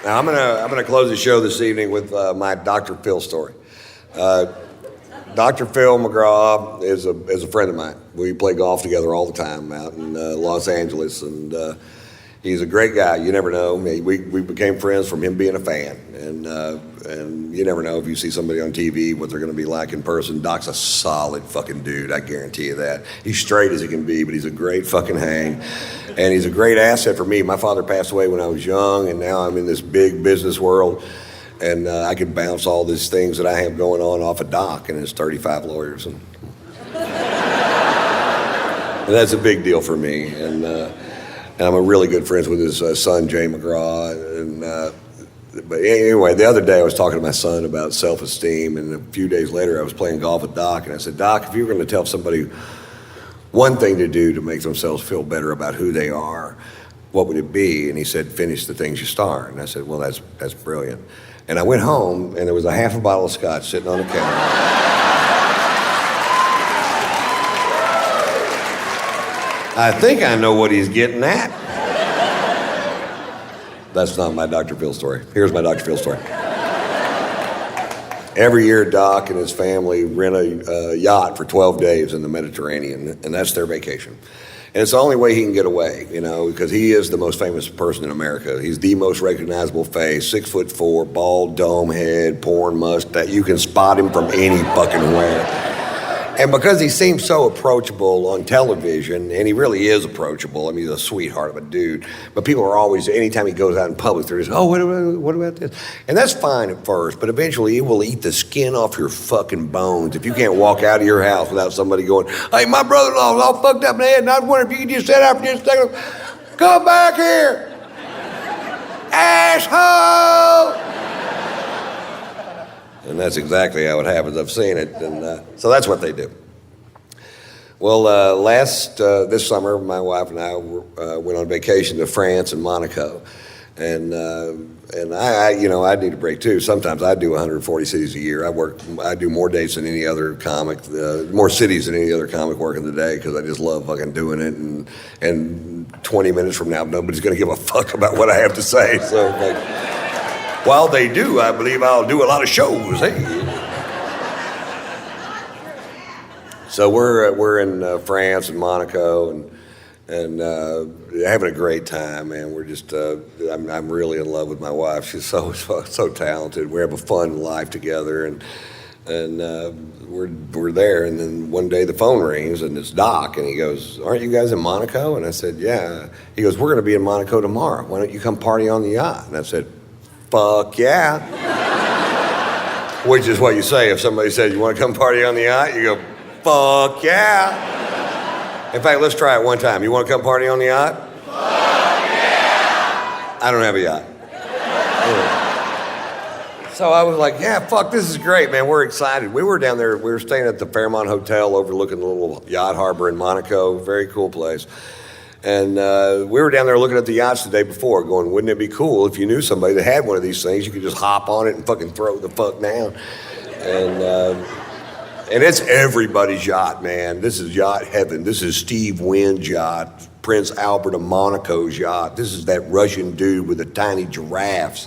Now I'm gonna close the show this evening with my Dr. Phil story. Dr. Phil McGraw is a friend of mine. We play golf together all the time out in Los Angeles, and he's a great guy. You never know. We became friends from him being a fan, and you never know if you see somebody on TV what they're going to be like in person. Doc's a solid fucking dude, I guarantee you that. He's straight as he can be, but he's a great fucking hang, and he's a great asset for me. My father passed away when I was young, and now I'm in this big business world. And I can bounce all these things that I have going on off a Doc and his 35 lawyers. And that's a big deal for me. And I'm a really good friends with his son, Jay McGraw. But anyway, the other day I was talking to my son about self-esteem. And a few days later I was playing golf with Doc. And I said, Doc, if you were going to tell somebody one thing to do to make themselves feel better about who they are, what would it be? And he said, finish the things you start. And I said, well, that's brilliant. And I went home, and there was a half a bottle of scotch sitting on the counter. I think I know what he's getting at. That's not my Dr. Phil story. Here's my Dr. Phil story. Every year, Doc and his family rent a yacht for 12 days in the Mediterranean, and that's their vacation. And it's the only way he can get away, because he is the most famous person in America. He's the most recognizable face, 6'4", bald dome head, porn mustache. You can spot him from any fucking where. And because he seems so approachable on television, and he really is approachable, I mean, he's a sweetheart of a dude, but people are always, anytime he goes out in public, they're just, oh, what about this? And that's fine at first, but eventually it will eat the skin off your fucking bones if you can't walk out of your house without somebody going, hey, my brother-in-law's all fucked up in the head, and I was wondering if you could just sit out for just a second. Come back here, asshole! And that's exactly how it happens. I've seen it, and so that's what they do. Well, this summer, my wife and I went on vacation to France and Monaco, and I need a break too. Sometimes I do 140 cities a year. I do more dates than any other comic, more cities than any other comic working the day because I just love fucking doing it. And 20 minutes from now, nobody's gonna give a fuck about what I have to say. So. While they do, I believe I'll do a lot of shows. Hey. So we're in France and Monaco and having a great time, man. We're just I'm really in love with my wife. She's so talented. We have a fun life together, and we're there. And then one day the phone rings and it's Doc, and he goes, "Aren't you guys in Monaco?" And I said, "Yeah." He goes, "We're going to be in Monaco tomorrow. Why don't you come party on the yacht?" And I said, fuck yeah. Which is what you say if somebody says, you want to come party on the yacht? You go, fuck yeah. In fact, let's try it one time. You want to come party on the yacht? Fuck yeah. I don't have a yacht. So I was like, yeah, fuck, this is great, man. We're excited. We were down there. We were staying at the Fairmont Hotel overlooking the little yacht harbor in Monaco. Very cool place. And we were down there looking at the yachts the day before, going, wouldn't it be cool if you knew somebody that had one of these things? You could just hop on it and fucking throw the fuck down. And it's everybody's yacht, man. This is yacht heaven. This is Steve Wynn's yacht, Prince Albert of Monaco's yacht. This is that Russian dude with the tiny giraffes.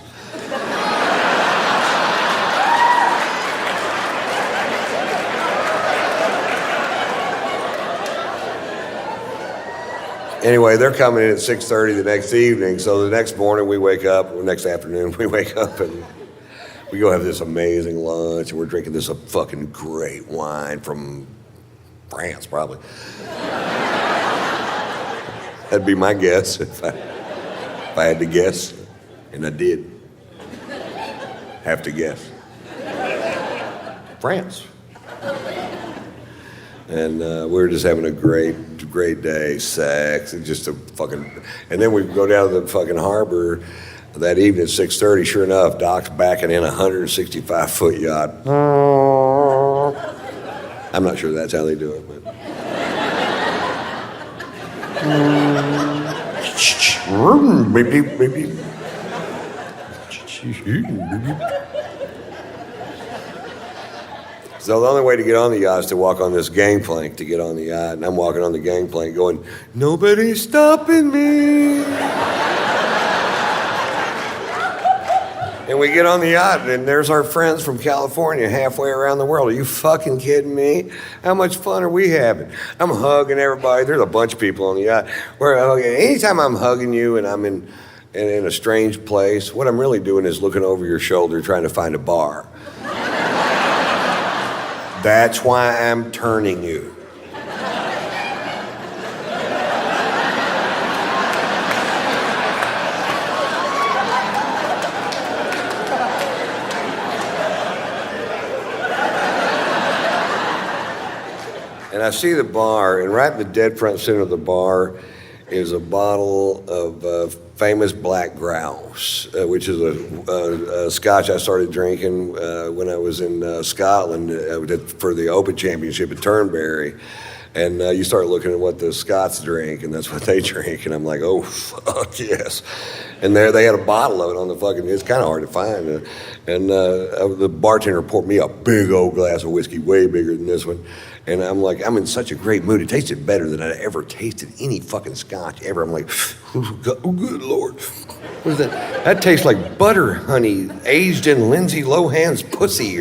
Anyway, they're coming in at 6:30 the next evening, so the next morning we wake up, or next afternoon we wake up and we go have this amazing lunch, and we're drinking this fucking great wine from France, probably. That'd be my guess if I had to guess, and I did have to guess. France. And we were just having a great day, sex, and just a fucking, and then we go down to the fucking harbor that evening at 6:30, sure enough, Doc's backing in a 165-foot yacht. I'm not sure that's how they do it, but. So the only way to get on the yacht is to walk on this gangplank to get on the yacht. And I'm walking on the gangplank going, nobody's stopping me. And we get on the yacht, and there's our friends from California halfway around the world. Are you fucking kidding me? How much fun are we having? I'm hugging everybody. There's a bunch of people on the yacht. Anytime I'm hugging you and I'm in a strange place, what I'm really doing is looking over your shoulder trying to find a bar. That's why I'm turning you. And I see the bar, and right in the dead front center of the bar is a bottle of famous black grouse, which is a scotch I started drinking when I was in Scotland for the Open Championship at Turnberry. And you start looking at what the Scots drink, and that's what they drink. And I'm like, oh, fuck, yes. And there they had a bottle of it on the fucking, it's kind of hard to find. And the bartender poured me a big old glass of whiskey, way bigger than this one. And I'm like, I'm in such a great mood. It tasted better than I'd ever tasted any fucking scotch ever. I'm like, oh, good Lord. What is that? That tastes like butter honey aged in Lindsay Lohan's pussy.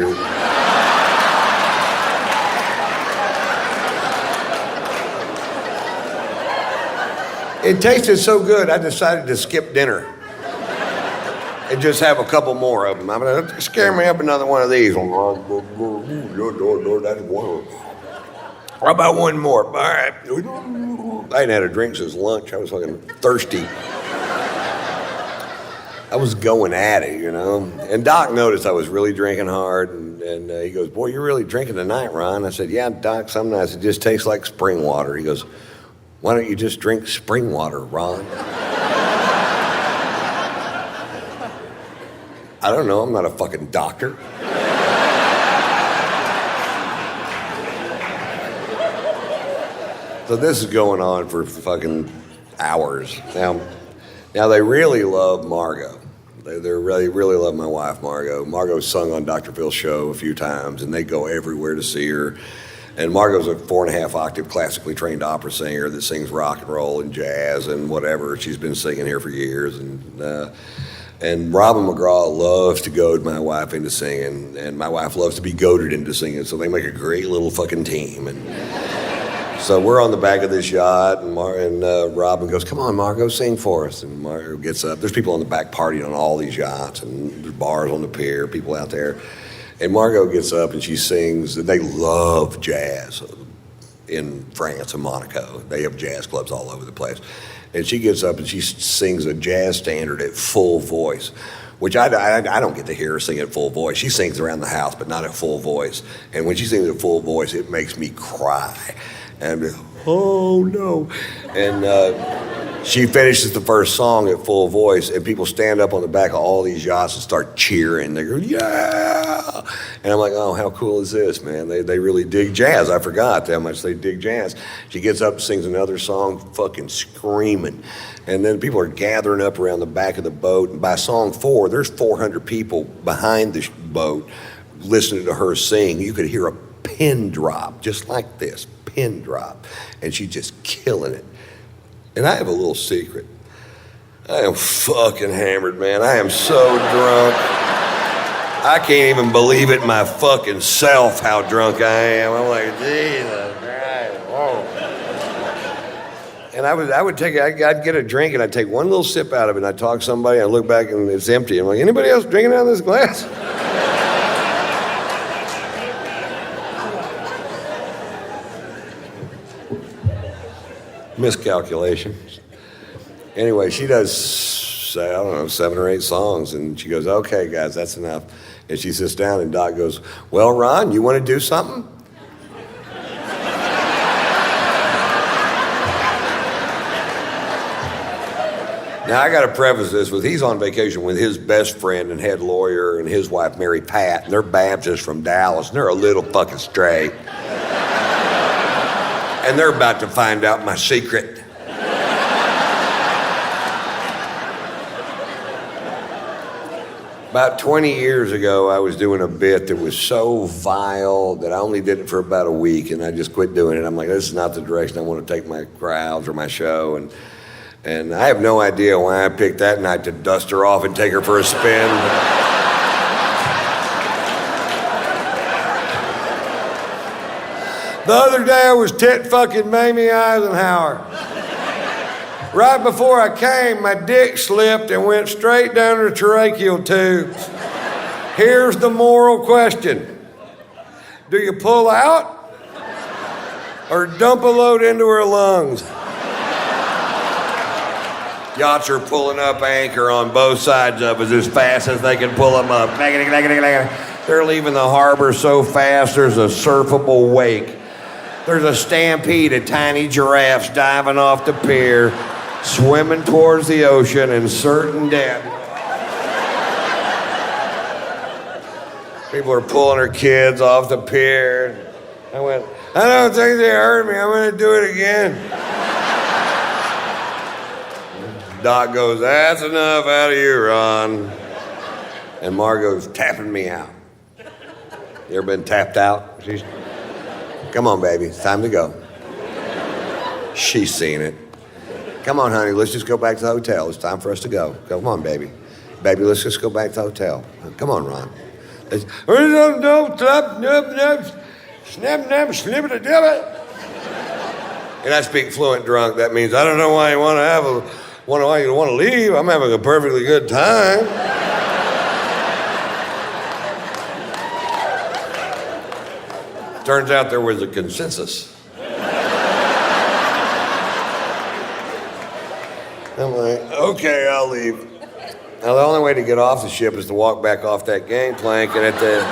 It tasted so good, I decided to skip dinner and just have a couple more of them. I'm gonna scare me up another one of these. That's one. How about one more? All right. I hadn't had a drink since lunch. I was fucking thirsty. I was going at it, you know. And Doc noticed I was really drinking hard, and he goes, boy, you're really drinking tonight, Ron. I said, yeah, Doc, some nights it just tastes like spring water. He goes, why don't you just drink spring water, Ron? I don't know, I'm not a fucking doctor. So this is going on for fucking hours. Now they really love Margot. They really love my wife, Margot. Margot's sung on Dr. Phil's show a few times, and they go everywhere to see her. And Margot's a 4.5 octave classically trained opera singer that sings rock and roll and jazz and whatever. She's been singing here for years. And Robin McGraw loves to goad my wife into singing, and my wife loves to be goaded into singing, so they make a great little fucking team. And so we're on the back of this yacht, and Robin goes, come on, Margot, sing for us. And Margot gets up. There's people on the back partying on all these yachts, and there's bars on the pier, people out there. And Margot gets up and she sings. They love jazz in France and Monaco. They have jazz clubs all over the place. And she gets up and she sings a jazz standard at full voice, which I don't get to hear her sing at full voice. She sings around the house, but not at full voice. And when she sings at full voice, it makes me cry. And oh no. And she finishes the first song at full voice, and people stand up on the back of all these yachts and start cheering. They go, yeah! And I'm like, oh, how cool is this, man? They really dig jazz. I forgot how much they dig jazz. She gets up and sings another song, fucking screaming. And then people are gathering up around the back of the boat. And by song 4, there's 400 people behind the boat listening to her sing. You could hear a pin drop, just like this, pin drop. And she's just killing it. And I have a little secret. I am fucking hammered, man. I am so drunk. I can't even believe it my fucking self how drunk I am. I'm like, Jesus Christ. Whoa. And I'd get a drink and I'd take one little sip out of it and I'd talk to somebody, I'd look back and it's empty. I'm like, anybody else drinking out of this glass? Miscalculation. Anyway, she does, I don't know, 7 or 8 songs, and she goes, okay, guys, that's enough. And she sits down, and Doc goes, well, Ron, you want to do something? Now, I got to preface this with he's on vacation with his best friend and head lawyer and his wife, Mary Pat, and they're Baptists from Dallas, and they're a little fucking straight. And they're about to find out my secret. About 20 years ago, I was doing a bit that was so vile that I only did it for about a week, and I just quit doing it. I'm like, this is not the direction I want to take my crowds or my show. And I have no idea why I picked that night to dust her off and take her for a spin. The other day I was tit fucking Mamie Eisenhower. Right before I came, my dick slipped and went straight down her tracheal tubes. Here's the moral question. Do you pull out or dump a load into her lungs? Yachts are pulling up anchor on both sides of us as fast as they can pull them up. They're leaving the harbor so fast there's a surfable wake. There's a stampede of tiny giraffes diving off the pier, swimming towards the ocean and certain death. People are pulling their kids off the pier. I went, I don't think they hurt me. I'm going to do it again. Doc goes, that's enough out of you, Ron. And Margot's tapping me out. You ever been tapped out? Come on, baby, it's time to go. She's seen it. Come on, honey, let's just go back to the hotel. It's time for us to go. Come on, baby. Baby, let's just go back to the hotel. Come on, Ron. And I speak fluent drunk. That means I don't know why you want to leave. I'm having a perfectly good time. Turns out there was a consensus. I'm like, okay, I'll leave. Now, the only way to get off the ship is to walk back off that gangplank, and at the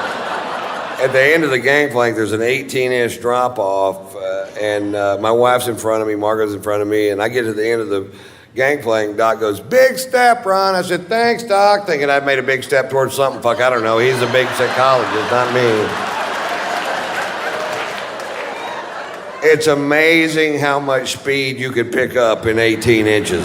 end of the gangplank, there's an 18-inch drop-off, and my wife's in front of me, Margot's in front of me, and I get to the end of the gangplank. Doc goes, big step, Ron. I said, thanks, Doc, thinking I'd made a big step towards something. Fuck, I don't know. He's a big psychologist, not me. It's amazing how much speed you could pick up in 18 inches.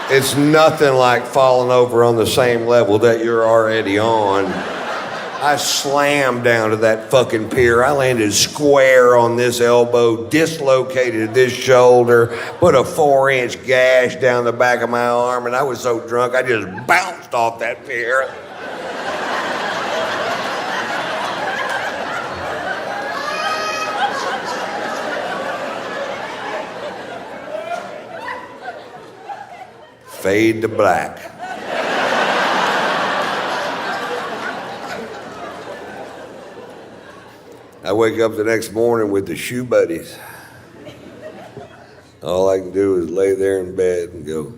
It's nothing like falling over on the same level that you're already on. I slammed down to that fucking pier. I landed square on this elbow, dislocated this shoulder, put a 4-inch gash down the back of my arm, and I was so drunk I just bounced off that pier. Fade to black. I wake up the next morning with the shoe buddies. All I can do is lay there in bed and go,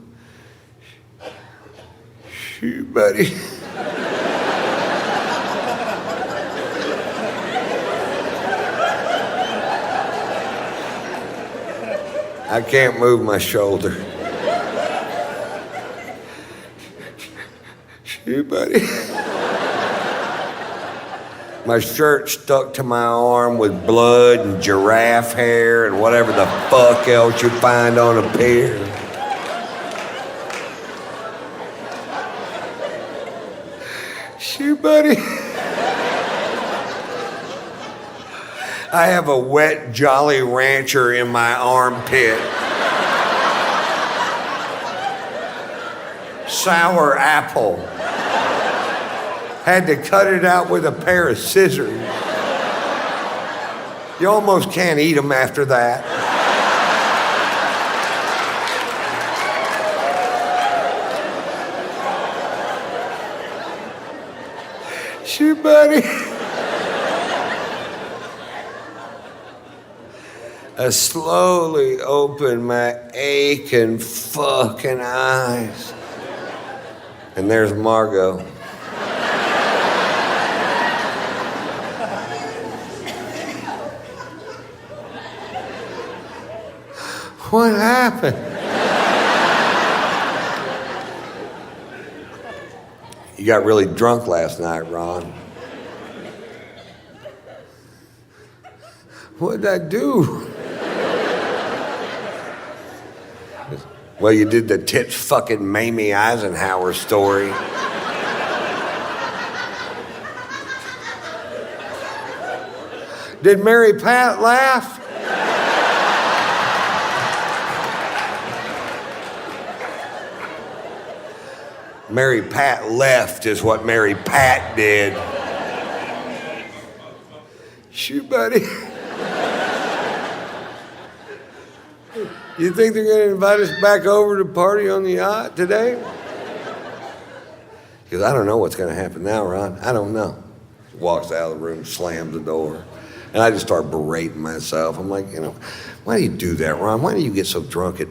shoe buddy. I can't move my shoulder. Shoe buddy. My shirt stuck to my arm with blood and giraffe hair and whatever the fuck else you find on a pier. Shoe buddy. I have a wet Jolly Rancher in my armpit. Sour apple. Had to cut it out with a pair of scissors. You almost can't eat them after that. Shoe buddy. I slowly opened my aching fucking eyes. And there's Margot. What happened? You got really drunk last night, Ron. What did I do? Well, you did the tits fucking Mamie Eisenhower story. Did Mary Pat laugh? Mary Pat left is what Mary Pat did. Shoe buddy. You think they're going to invite us back over to party on the yacht today? He goes, I don't know what's going to happen now, Ron. I don't know. Walks out of the room, slams the door. And I just start berating myself. I'm like, why do you do that, Ron? Why do you get so drunk it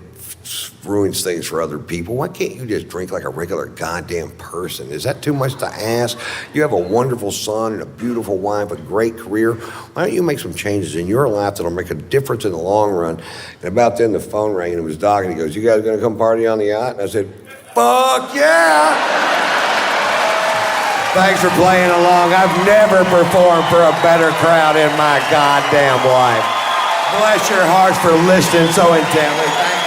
ruins things for other people? Why can't you just drink like a regular goddamn person? Is that too much to ask? You have a wonderful son and a beautiful wife, a great career. Why don't you make some changes in your life that'll make a difference in the long run? And about then the phone rang and it was Doc and he goes, you guys gonna come party on the yacht? And I said, fuck yeah! Thanks for playing along. I've never performed for a better crowd in my goddamn life. Bless your hearts for listening so intently. Thank